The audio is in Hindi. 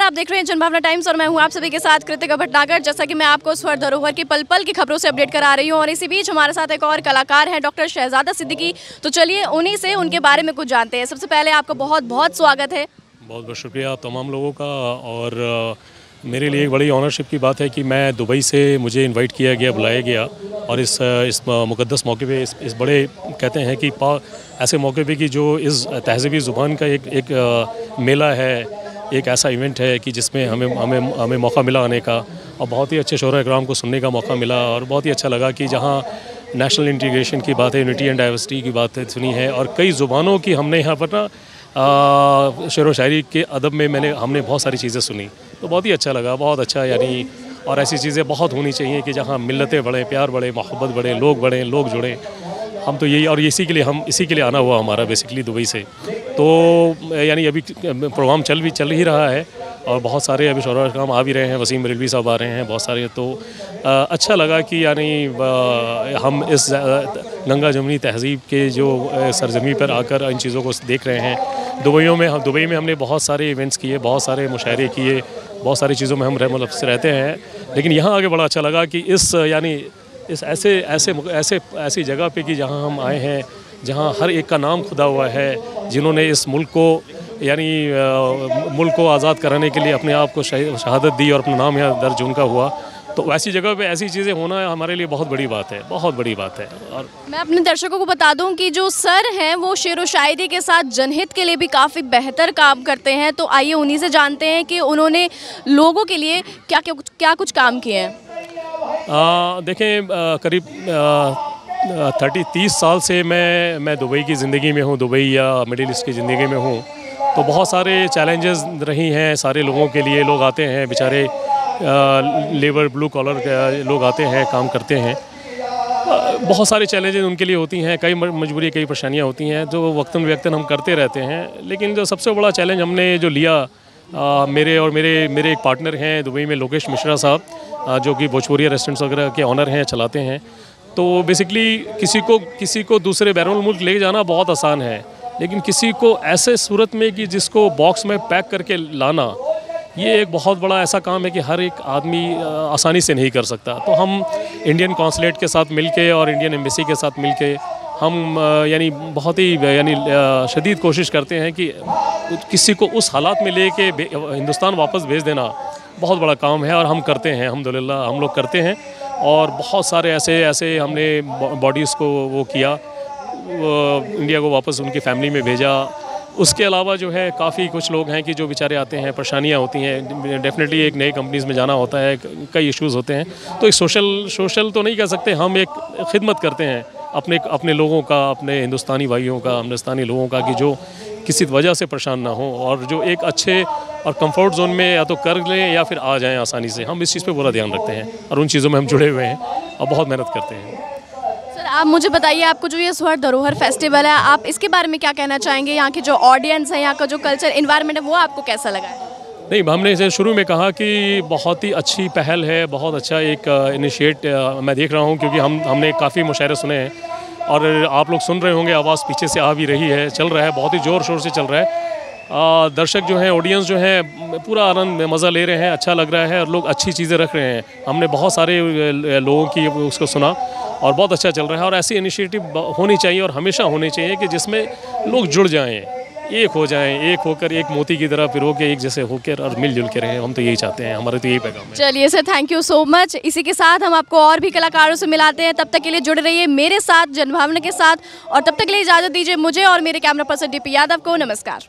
नमस्कार, आप देख रहे हैं जनभावना टाइम्स और मैं हूं आप सभी के साथ कृतिका भटनागर। जैसा कि मैं आपको स्वर धरोहर की पल पल की खबरों से अपडेट करा रही हूं और इसी बीच हमारे साथ एक और कलाकार हैं डॉक्टर शहजादा सिद्दीकी। तो चलिए उन्हीं से उनके बारे में कुछ जानते हैं। सबसे पहले आपका बहुत बहुत स्वागत है। बहुत बहुत शुक्रिया तमाम लोगों का। और मेरे लिए एक बड़ी ऑनरशिप की बात है कि मैं दुबई से मुझे इनवाइट किया गया, बुलाया गया और इस मुक़द्दस मौके पे इस बड़े कहते हैं कि ऐसे मौके पे कि जो इस तहज़ीबी ज़ुबान का एक मेला है, एक ऐसा इवेंट है कि जिसमें हमें मौका मिला आने का और बहुत ही अच्छे शोरा इकराम को सुनने का मौका मिला। और बहुत ही अच्छा लगा कि जहाँ नेशनल इंटीग्रेशन की बात है, यूनिटी एंड डाइवर्सिटी की बात सुनी है और कई ज़ुबानों की हमने यहाँ पर ना शेर व शायरी के अदब में हमने बहुत सारी चीज़ें सुनी, तो बहुत ही अच्छा लगा, बहुत अच्छा। यानी और ऐसी चीज़ें बहुत होनी चाहिए कि जहाँ मिलतें बढ़ें, प्यार बढ़े, मोहब्बत बढ़े, लोग जुड़ें। हम तो यही और इसी के लिए आना हुआ हमारा बेसिकली दुबई से। तो यानी अभी प्रोग्राम चल ही रहा है और बहुत सारे अभी शोरा काम आ भी रहे हैं, वसीम रिलवी साहब आ रहे हैं, बहुत सारे। तो अच्छा लगा कि यानी हम इस गंगा जमुनी तहज़ीब के जो सरजमी पर आकर इन चीज़ों को देख रहे हैं। दुबई में हमने बहुत सारे इवेंट्स किए, बहुत सारे मुशायरे किए, बहुत सारी चीज़ों में हम रहते हैं। लेकिन यहाँ आके बड़ा अच्छा लगा कि इस ऐसी जगह पे कि जहाँ हम आए हैं, जहाँ हर एक का नाम खुदा हुआ है, जिन्होंने इस मुल्क को आज़ाद कराने के लिए अपने आप को शहादत दी और अपना नाम यहाँ दर्ज उनका हुआ। तो ऐसी जगह पे ऐसी चीज़ें होना हमारे लिए बहुत बड़ी बात है, बहुत बड़ी बात है। और मैं अपने दर्शकों को बता दूं कि जो सर हैं वो शेर व शायरी के साथ जनहित के लिए भी काफ़ी बेहतर काम करते हैं। तो आइए उन्हीं से जानते हैं कि उन्होंने लोगों के लिए क्या कुछ काम किए हैं। देखें, करीब 30 साल से मैं दुबई की ज़िंदगी में हूँ, दुबई या मिडिल ईस्ट की ज़िंदगी में हूँ। तो बहुत सारे चैलेंजेस रही हैं सारे लोगों के लिए। लोग आते हैं बेचारे, लेबर ब्लू कॉलर के लोग आते हैं, काम करते हैं। बहुत सारे चैलेंजेस उनके लिए होती हैं, कई मजबूरी, कई परेशानियाँ होती हैं जो वक्तन वक्तन हम करते रहते हैं। लेकिन जो सबसे बड़ा चैलेंज हमने जो लिया, मेरे एक पार्टनर हैं दुबई में, लोकेश मिश्रा साहब, जो कि भोजपुरी रेस्टोरेंट्स वगैरह के ऑनर हैं, चलाते हैं। तो बेसिकली किसी को दूसरे बैरून मुल्क ले जाना बहुत आसान है, लेकिन किसी को ऐसे सूरत में कि जिसको बॉक्स में पैक करके लाना, ये एक बहुत बड़ा ऐसा काम है कि हर एक आदमी आसानी से नहीं कर सकता। तो हम इंडियन कॉन्सुलेट के साथ मिलके और इंडियन एम्बेसी के साथ मिलके हम यानी बहुत ही शदीद कोशिश करते हैं कि किसी को उस हालात में लेके हिंदुस्तान वापस भेज देना बहुत बड़ा काम है और हम करते हैं, अल्हम्दुलिल्लाह हम लोग करते हैं। और बहुत सारे ऐसे हमने बॉडीज़ को वो किया, इंडिया को वापस उनकी फैमिली में भेजा। उसके अलावा जो है काफ़ी कुछ लोग हैं कि जो बेचारे आते हैं, परेशानियाँ होती हैं। डेफिनेटली एक नई कंपनीज़ में जाना होता है, कई इश्यूज़ होते हैं। तो एक सोशल तो नहीं कह सकते, हम एक खिदमत करते हैं अपने लोगों का, अपने हिंदुस्तानी भाइयों का, हिंदुस्तानी लोगों का, कि जो किसी वजह से परेशान ना हो और जो एक अच्छे और कंफर्ट जोन में या तो कर लें या फिर आ जाएं आसानी से। हम इस चीज़ पे पूरा ध्यान रखते हैं और उन चीज़ों में हम जुड़े हुए हैं और बहुत मेहनत करते हैं। सर, आप मुझे बताइए, आपको जो ये स्वर धरोहर फेस्टिवल है, आप इसके बारे में क्या कहना चाहेंगे? यहाँ की जो ऑडियंस है, यहाँ का जो कल्चर इन्वायरमेंट है, वो आपको कैसा लगा है? नहीं, हमने इसे शुरू में कहा कि बहुत ही अच्छी पहल है, बहुत अच्छा एक इनिशिएट मैं देख रहा हूँ, क्योंकि हमने काफ़ी मुशायरे सुने हैं और आप लोग सुन रहे होंगे, आवाज़ पीछे से आ भी रही है, चल रहा है, बहुत ही ज़ोर शोर से चल रहा है। दर्शक जो हैं, ऑडियंस जो है, पूरा आनंद में मज़ा ले रहे हैं, अच्छा लग रहा है और लोग अच्छी चीज़ें रख रहे हैं। हमने बहुत सारे लोगों की उसको सुना और बहुत अच्छा चल रहा है। और ऐसी इनिशिएटिव होनी चाहिए और हमेशा होनी चाहिए कि जिसमें लोग जुड़ जाएं, एक हो जाएं, एक होकर, एक मोती की तरह पिरो के एक जैसे होकर और मिलजुल के रहें। हम तो यही चाहते हैं, हमारे तो यही पैगाम है। चलिए sir, thank you so much. इसी के साथ हम आपको और भी कलाकारों से मिलाते हैं। तब तक के लिए जुड़े रहिए मेरे साथ, जनभावना के साथ, और तब तक के लिए इजाज़त दीजिए मुझे और मेरे कैमरा पर्सन DP यादव को। नमस्कार।